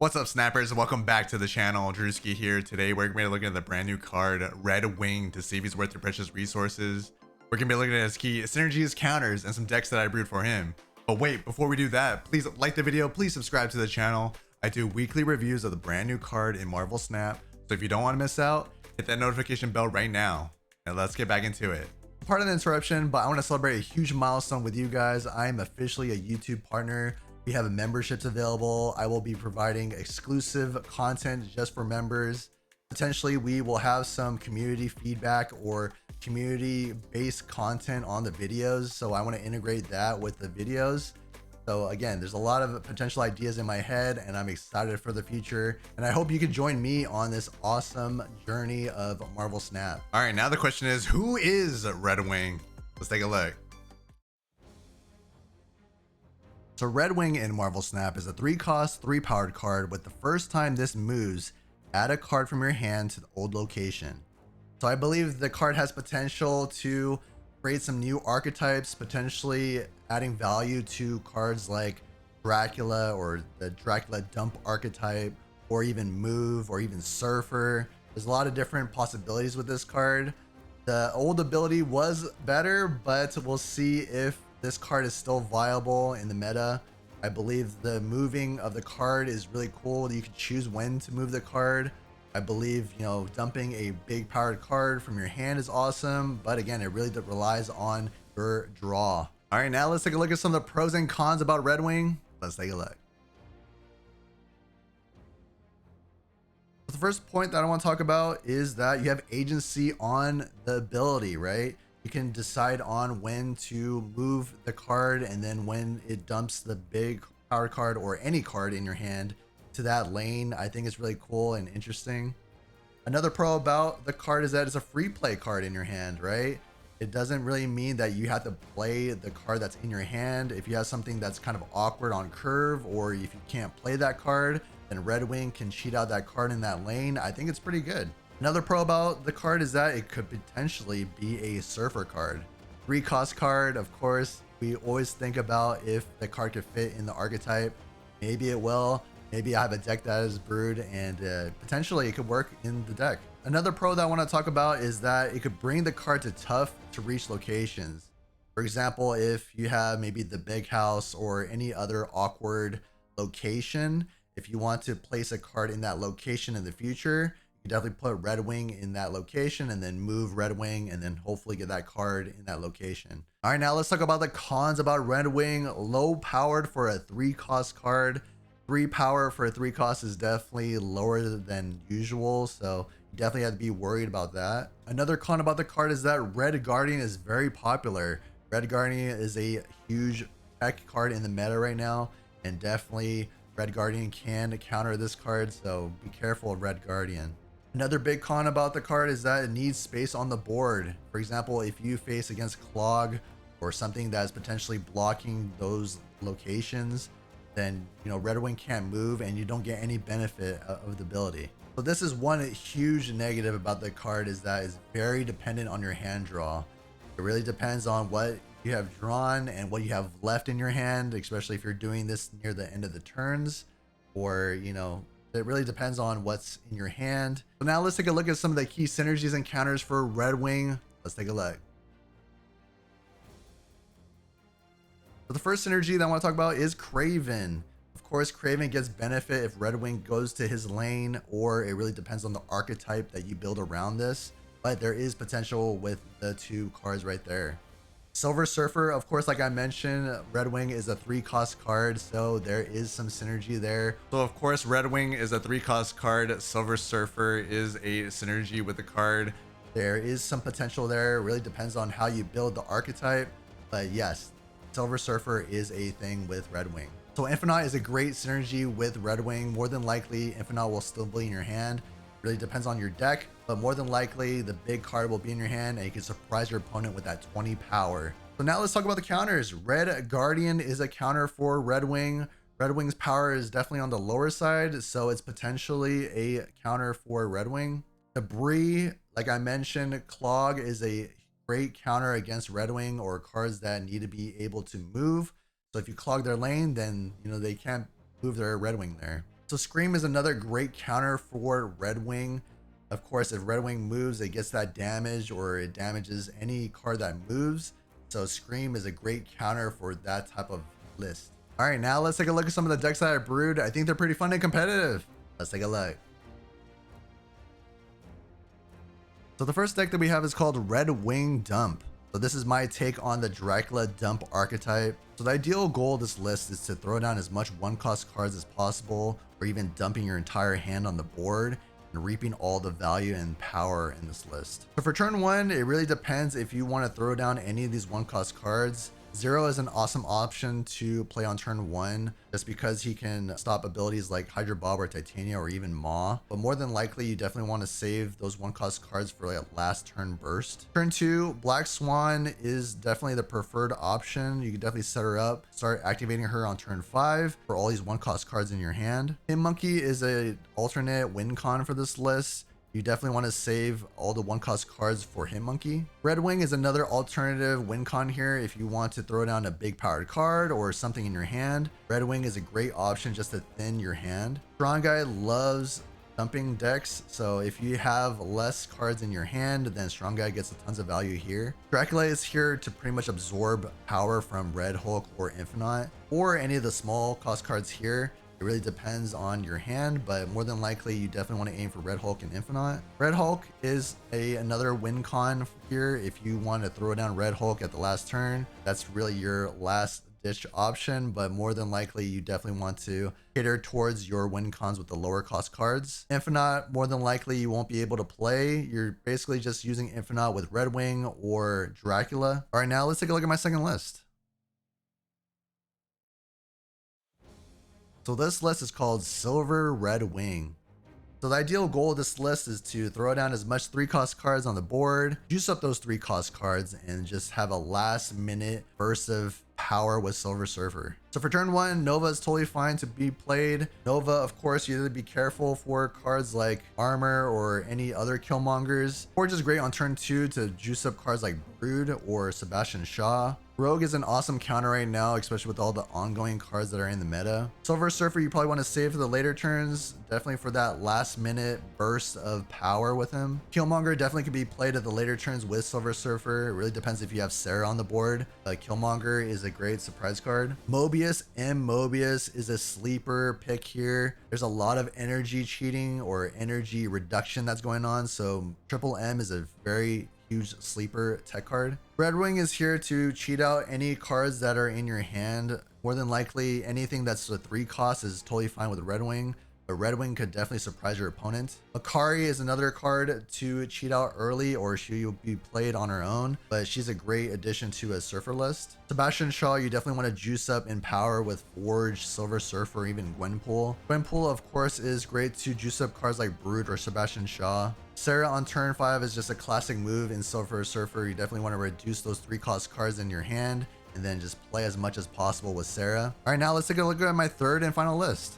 What's up, snappers? Welcome back to the channel. DDDREWSKY here. Today we're gonna be looking at the brand new card Redwing to see if he's worth your precious resources. We're gonna be looking at his key Synergies Counters and some decks that I brewed for him. But wait, before we do that, please like the video, please subscribe to the channel. I do weekly reviews of the brand new card in Marvel Snap, so if you don't want to miss out, hit that notification bell right now. And let's get back into it. Part of the interruption, but I want to celebrate a huge milestone with you guys. I am officially a YouTube partner. We have memberships available. I will be providing exclusive content just for members. Potentially, we will have some community feedback or community-based content on the videos. So I want to integrate that with the videos. So again, there's a lot of potential ideas in my head and I'm excited for the future. And I hope you can join me on this awesome journey of Marvel Snap. All right, now the question is, who is Redwing? Let's take a look. So Redwing in Marvel Snap is a 3-cost, 3-powered card. With the first time this moves, add a card from your hand to the old location. So I believe the card has potential to create some new archetypes, potentially adding value to cards like Dracula or the Dracula dump archetype, or even move, or even surfer. There's a lot of different possibilities with this card. The old ability was better, but we'll see if this card is still viable in the meta. I believe the moving of the card is really cool. You can choose when to move the card. I believe, dumping a big powered card from your hand is awesome, but again, it really relies on your draw. All right, now let's take a look at some of the pros and cons about Redwing. Let's take a look. The first point that I want to talk about is that you have agency on the ability, right? You can decide on when to move the card, and then when it dumps the big power card or any card in your hand to that lane. I think it's really cool and interesting. Another pro about the card is that it's a free play card in your hand, right? It doesn't really mean that you have to play the card that's in your hand. If you have something that's kind of awkward on curve, or if you can't play that card, then Redwing can cheat out that card in that lane. I think it's pretty good. Another pro about the card is that it could potentially be a surfer card. 3-cost card, of course. We always think about if the card could fit in the archetype. Maybe it will. Maybe I have a deck that is brewed and potentially it could work in the deck. Another pro that I want to talk about is that it could bring the card to tough to reach locations. For example, if you have maybe the big house or any other awkward location, if you want to place a card in that location in the future, you definitely put Redwing in that location and then move Redwing and then hopefully get that card in that location. All right, now let's talk about the cons about Redwing. Low powered for a 3-cost card. 3 power for a 3-cost is definitely lower than usual, so you definitely have to be worried about that. Another con about the card is that Red Guardian is very popular. Red Guardian is a huge tech card in the meta right now, and definitely Red Guardian can counter this card, so be careful of Red Guardian. Another big con about the card is that it needs space on the board. For example, if you face against Clog or something that's potentially blocking those locations, then Redwing can't move and you don't get any benefit of the ability. So this is one huge negative about the card, is that it's very dependent on your hand draw. It really depends on what you have drawn and what you have left in your hand, especially if you're doing this near the end of the turns, or it really depends on what's in your hand. So now let's take a look at some of the key synergies and counters for Redwing. Let's take a look. So the first synergy that I want to talk about is Craven. Of course, Craven gets benefit if Redwing goes to his lane, or it really depends on the archetype that you build around this. But there is potential with the 2 cards right there. Silver Surfer, of course, like I mentioned, Redwing is a 3-cost card, so there is some synergy there. So of course, Redwing is a 3-cost card. Silver Surfer is a synergy with the card. There is some potential there. It really depends on how you build the archetype, but yes, Silver Surfer is a thing with Redwing. So Infinite is a great synergy with Redwing. More than likely, Infinite will still be in your hand. Really depends on your deck, but more than likely the big card will be in your hand and you can surprise your opponent with that 20 power. So now let's talk about the counters. Red Guardian is a counter for Redwing. Redwing's power is definitely on the lower side, so it's potentially a counter for Redwing. Debris, like I mentioned, Clog is a great counter against Redwing or cards that need to be able to move. So if you clog their lane, then they can't move their Redwing there. So Scream is another great counter for Redwing. Of course, if Redwing moves, it gets that damage or it damages any card that moves. So Scream is a great counter for that type of list. All right, now let's take a look at some of the decks that I brewed. I think they're pretty fun and competitive. Let's take a look. So the first deck that we have is called Redwing Dump. So this is my take on the Dracula Dump archetype. So the ideal goal of this list is to throw down as much one-cost cards as possible, or even dumping your entire hand on the board and reaping all the value and power in this list. So for turn one, it really depends if you want to throw down any of these one-cost cards. Zero is an awesome option to play on turn one, just because he can stop abilities like Hydra Bob or Titania or even Maw. But more than likely, you definitely want to save those one-cost cards for like a last turn burst. Turn two, Black Swan is definitely the preferred option. You can definitely set her up, start activating her on turn five for all these one-cost cards in your hand. Him Monkey is a alternate win con for this list. You definitely want to save all the one-cost cards for Him Monkey. Redwing is another alternative win con here if you want to throw down a big powered card or something in your hand. Redwing is a great option just to thin your hand. Strong Guy loves dumping decks, so if you have less cards in your hand, then Strong Guy gets tons of value here. Dracula is here to pretty much absorb power from Red Hulk or Infinite, or any of the small cost cards here. It really depends on your hand, but more than likely you definitely want to aim for Red Hulk and Infinite. Red Hulk is another win con here if you want to throw down Red Hulk at the last turn. That's really your last ditch option, but more than likely you definitely want to cater towards your win cons with the lower cost cards. Infinite, more than likely you won't be able to play. You're basically just using Infinite with Redwing or Dracula. All right, now let's take a look at my second list. So this list is called Silver Redwing. So the ideal goal of this list is to throw down as much 3-cost cards on the board, juice up those 3-cost cards, and just have a last minute burst of power with Silver Surfer. So for turn one, Nova is totally fine to be played. Nova, of course, you have to be careful for cards like Armor or any other Killmongers, or just great on turn two to juice up cards like Brood or Sebastian Shaw. Rogue is an awesome counter right now, especially with all the ongoing cards that are in the meta. Silver Surfer, you probably want to save for the later turns, definitely for that last minute burst of power with him. Killmonger definitely could be played at the later turns with Silver Surfer. It really depends if you have Sarah on the board. Killmonger is a great surprise card. Mobius is a sleeper pick here. There's a lot of energy cheating or energy reduction that's going on, so Triple M is a very huge sleeper tech card. Redwing is here to cheat out any cards that are in your hand. More than likely, anything that's a 3-cost is totally fine with Redwing, but Redwing could definitely surprise your opponent. Akari is another card to cheat out early, or she will be played on her own, but she's a great addition to a Surfer list. Sebastian Shaw, you definitely want to juice up in power with Forge, Silver Surfer, even Gwenpool. Gwenpool, of course, is great to juice up cards like Brood or Sebastian Shaw. Sarah on turn 5 is just a classic move in Silver Surfer. You definitely want to reduce those 3-cost cards in your hand and then just play as much as possible with Sarah. All right, now let's take a look at my third and final list.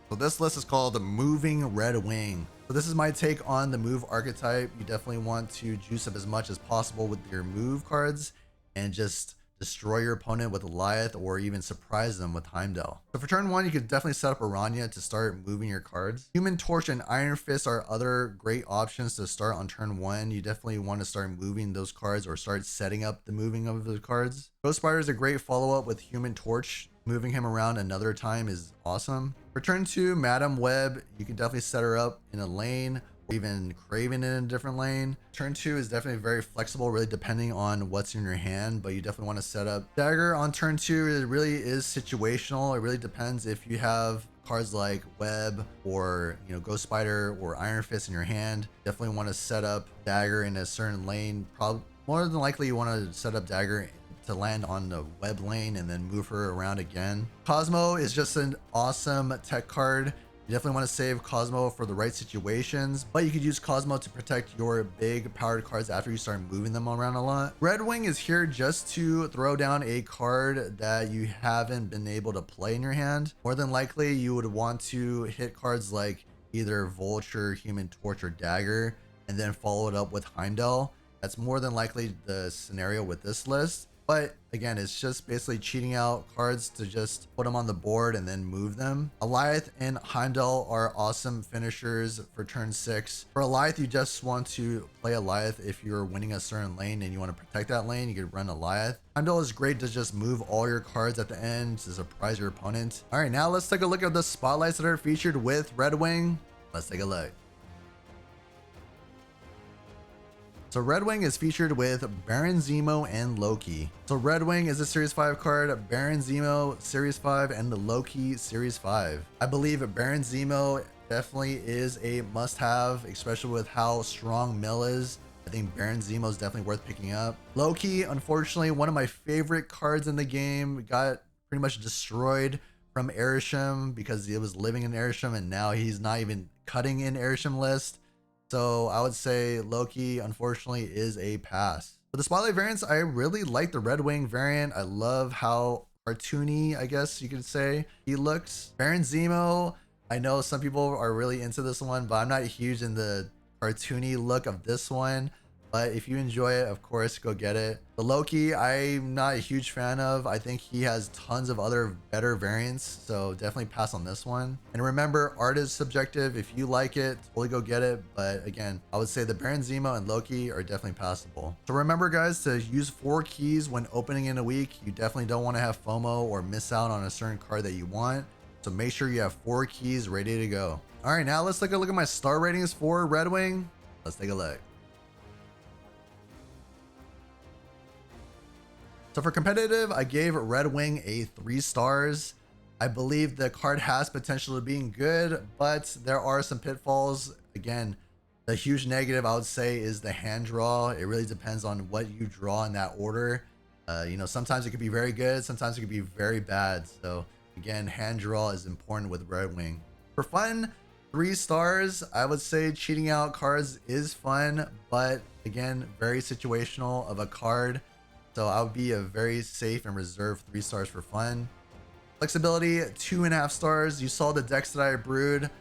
So this list is called the Moving Redwing. So this is my take on the move archetype. You definitely want to juice up as much as possible with your move cards and just destroy your opponent with Goliath or even surprise them with Heimdall. So for turn one, you could definitely set up Aranya to start moving your cards. Human Torch and Iron Fist are other great options to start on turn one. You definitely want to start moving those cards or start setting up the moving of the cards. Ghost Spider is a great follow-up with Human Torch. Moving him around another time is awesome. For turn two, Madam Web, you can definitely set her up in a lane, or even Craven in a different lane. Turn two is definitely very flexible, really depending on what's in your hand, but you definitely want to set up Dagger on turn two. It really is situational. It really depends if you have cards like Web or Ghost Spider or Iron Fist in your hand. Definitely want to set up Dagger in a certain lane. Probably more than likely you want to set up Dagger to land on the Web lane and then move her around again. Cosmo is just an awesome tech card. You definitely want to save Cosmo for the right situations, but you could use Cosmo to protect your big powered cards after you start moving them around a lot. Redwing is here just to throw down a card that you haven't been able to play in your hand. More than likely, you would want to hit cards like either Vulture, Human Torch, or Dagger, and then follow it up with Heimdall. That's more than likely the scenario with this list. But again, it's just basically cheating out cards to just put them on the board and then move them. Alliath and Heimdall are awesome finishers for turn 6. For Alliath, you just want to play Alliath if you're winning a certain lane and you want to protect that lane, you could run Alliath. Heimdall is great to just move all your cards at the end to surprise your opponent. All right, now let's take a look at the spotlights that are featured with Redwing. Let's take a look. So Redwing is featured with Baron Zemo and Loki. So Redwing is a Series 5 card, Baron Zemo Series 5, and the Loki Series 5. I believe Baron Zemo definitely is a must-have, especially with how strong Mill is. I think Baron Zemo is definitely worth picking up. Loki, unfortunately, one of my favorite cards in the game, got pretty much destroyed from Airsham because it was living in Airsham, and now he's not even cutting in Airsham list. So I would say Loki, unfortunately, is a pass. For the Spotlight variants, I really like the Redwing variant. I love how cartoony, I guess you could say, he looks. Baron Zemo, I know some people are really into this one, but I'm not huge in the cartoony look of this one. But if you enjoy it, of course, go get it. The Loki, I'm not a huge fan of. I think he has tons of other better variants, so definitely pass on this one. And remember, art is subjective. If you like it, totally go get it. But again, I would say the Baron Zemo and Loki are definitely passable. So remember, guys, to use 4 keys when opening in a week. You definitely don't want to have FOMO or miss out on a certain card that you want. So make sure you have 4 keys ready to go. All right, now let's take a look at my star ratings for Redwing. Let's take a look. So for competitive, I gave Redwing a 3 stars. I believe the card has potential of being good, but there are some pitfalls. Again, the huge negative I would say is the hand draw. It really depends on what you draw in that order. You know, sometimes it could be very good, sometimes it could be very bad. So again, hand draw is important with Redwing. For fun, 3 stars. I would say cheating out cards is fun, but again, very situational of a card. So I would be a very safe and reserved 3 stars for fun. Flexibility, 2.5 stars. You saw the decks that I brewed.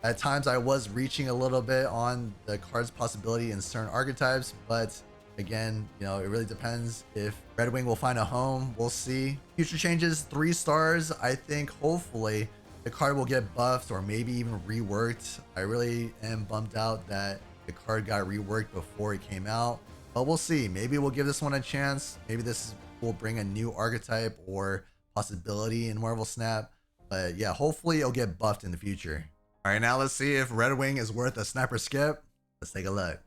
At times I was reaching a little bit on the card's possibility in certain archetypes, but again, you know, it really depends if Redwing will find a home. We'll see. Future changes, 3 stars. I think hopefully the card will get buffed or maybe even reworked. I really am bummed out that the card got reworked before it came out. But we'll see. Maybe we'll give this one a chance. Maybe this will bring a new archetype or possibility in Marvel Snap. But yeah, hopefully it'll get buffed in the future. All right, now let's see if Redwing is worth a snap or skip. Let's take a look.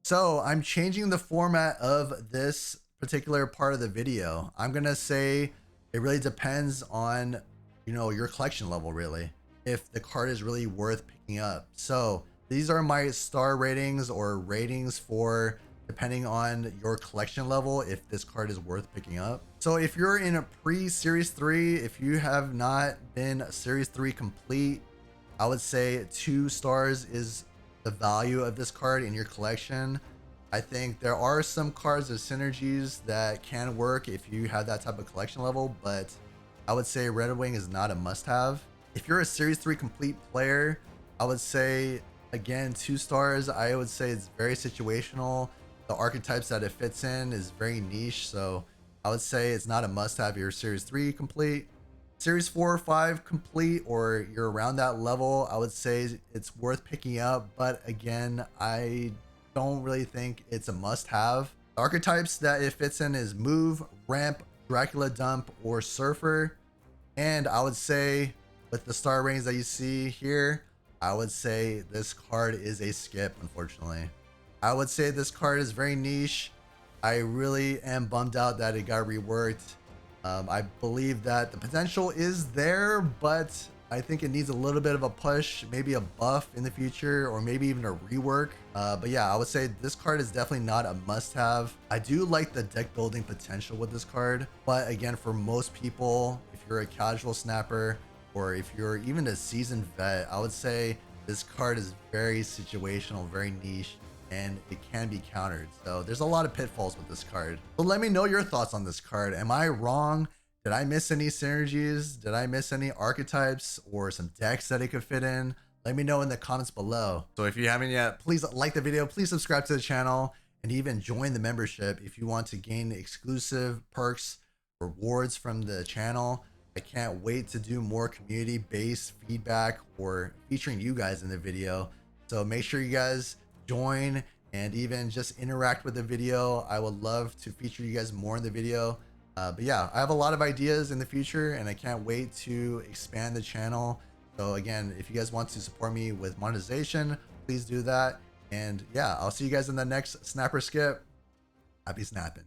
So I'm changing the format of this particular part of the video. I'm gonna say it really depends on, you know, your collection level, really, if the card is really worth picking up. So these are my star ratings or ratings for depending on your collection level, if this card is worth picking up. So if you're in a pre-Series 3, if you have not been Series 3 complete, I would say 2 stars is the value of this card in your collection. I think there are some cards of Synergies that can work if you have that type of collection level, but I would say Redwing is not a must-have. If you're a Series 3 complete player, I would say, again, 2 stars. I would say it's very situational. The archetypes that it fits in is very niche, so I would say it's not a must-have. You're Series 3 complete. Series 4 or 5 complete, or you're around that level, I would say it's worth picking up. But again, I don't really think it's a must-have. The archetypes that it fits in is Move, Ramp, Dracula Dump, or Surfer. And I would say with the star ratings that you see here, I would say this card is a skip, unfortunately. I would say this card is very niche. I really am bummed out that it got reworked. I believe that the potential is there, but I think it needs a little bit of a push, maybe a buff in the future, or maybe even a rework. But yeah, I would say this card is definitely not a must-have. I do like the deck building potential with this card, but again, for most people, if you're a casual snapper, or if you're even a seasoned vet, I would say this card is very situational, very niche, and it can be countered. So there's a lot of pitfalls with this card. So let me know your thoughts on this card. Am I wrong? Did I miss any synergies? Did I miss any archetypes or some decks that it could fit in? Let me know in the comments below. So if you haven't yet, please like the video, please subscribe to the channel. and even join the membership if you want to gain exclusive perks, rewards from the channel. I can't wait to do more community-based feedback or featuring you guys in the video. So make sure you guys join and even just interact with the video. I would love to feature you guys more in the video. But yeah, I have a lot of ideas in the future and I can't wait to expand the channel. So again, if you guys want to support me with monetization, please do that. And yeah, I'll see you guys in the next snapper skip. Happy snapping.